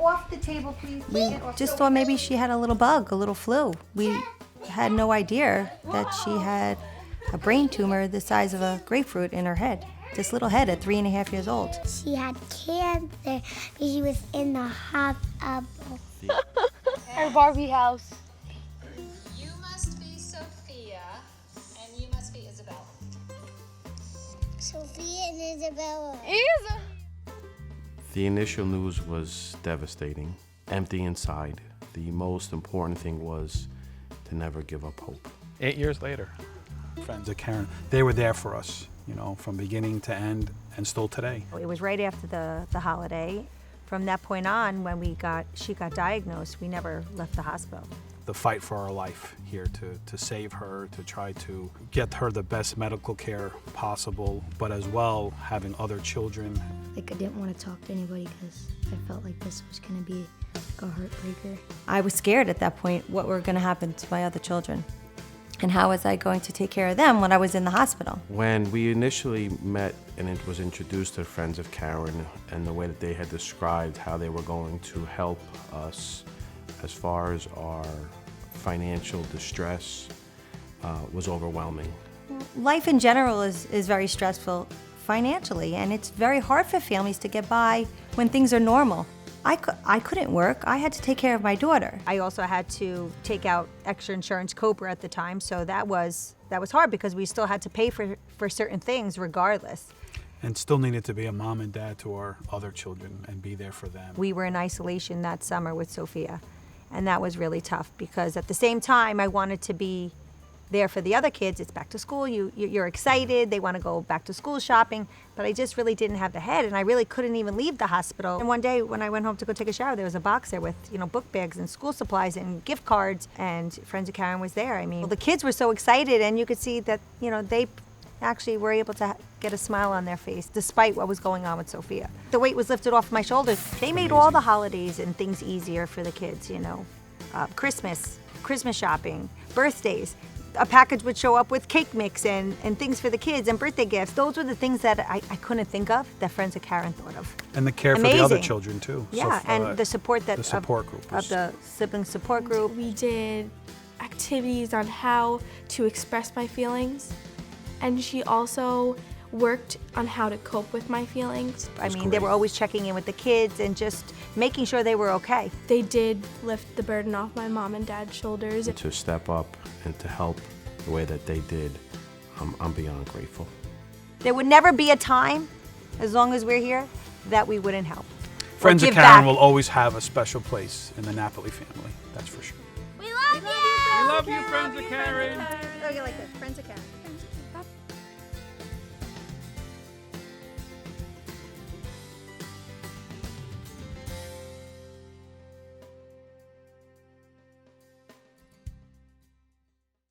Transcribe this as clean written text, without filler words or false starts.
off the table, please. We just thought maybe she had a little bug, a little flu. We had no idea that she had a brain tumor the size of a grapefruit in her head. This little head at 3.5 years old. She had cancer because she was in the hospital. Our Barbie house. You must be Sophia, and you must be Isabella. Sophia and Isabella. The initial news was devastating, empty inside. The most important thing was to never give up hope. 8 years later, friends of Karen, they were there for us, you know, from beginning to end, and still today. It was right after the holiday. From that point on, when she got diagnosed, we never left the hospital. The fight for our life here to save her, to try to get her the best medical care possible, but as well having other children. Like, I didn't want to talk to anybody because I felt like this was going to be like a heartbreaker. I was scared at that point what were going to happen to my other children. And how was I going to take care of them when I was in the hospital? When we initially met and it was introduced to friends of Karen and the way that they had described how they were going to help us as far as our financial distress was overwhelming. Life in general is very stressful financially, and it's very hard for families to get by when things are normal. I couldn't work. I had to take care of my daughter. I also had to take out extra insurance, Cobra at the time, so that was hard because we still had to pay for certain things regardless. And still needed to be a mom and dad to our other children and be there for them. We were in isolation that summer with Sophia, and that was really tough because at the same time I wanted to be there for the other kids. It's back to school, you're excited, they want to go back to school shopping, but I just really didn't have the head, and I really couldn't even leave the hospital. And one day when I went home to go take a shower, there was a box there with, you know, book bags and school supplies and gift cards, and Friends of Karen was there. I mean, the kids were so excited, and you could see that, you know, they actually were able to get a smile on their face despite what was going on with Sophia. The weight was lifted off my shoulders. They made all the holidays and things easier for the kids, you know. Christmas shopping, birthdays. A package would show up with cake mix and things for the kids and birthday gifts. Those were the things that I couldn't think of that Friends of Karen thought of. And the care for the other children too. Yeah, so, and the support the support group of the sibling support group. We did activities on how to express my feelings, and she also worked on how to cope with my feelings. I mean, they were always checking in with the kids and just making sure they were okay. They did lift the burden off my mom and dad's shoulders. To step up and to help the way that they did, I'm beyond grateful. There would never be a time, as long as we're here, that we wouldn't help. Friends of Karen will always have a special place in the Napoli family, that's for sure. We love you! We love you, Friends of Karen! Oh, you like that?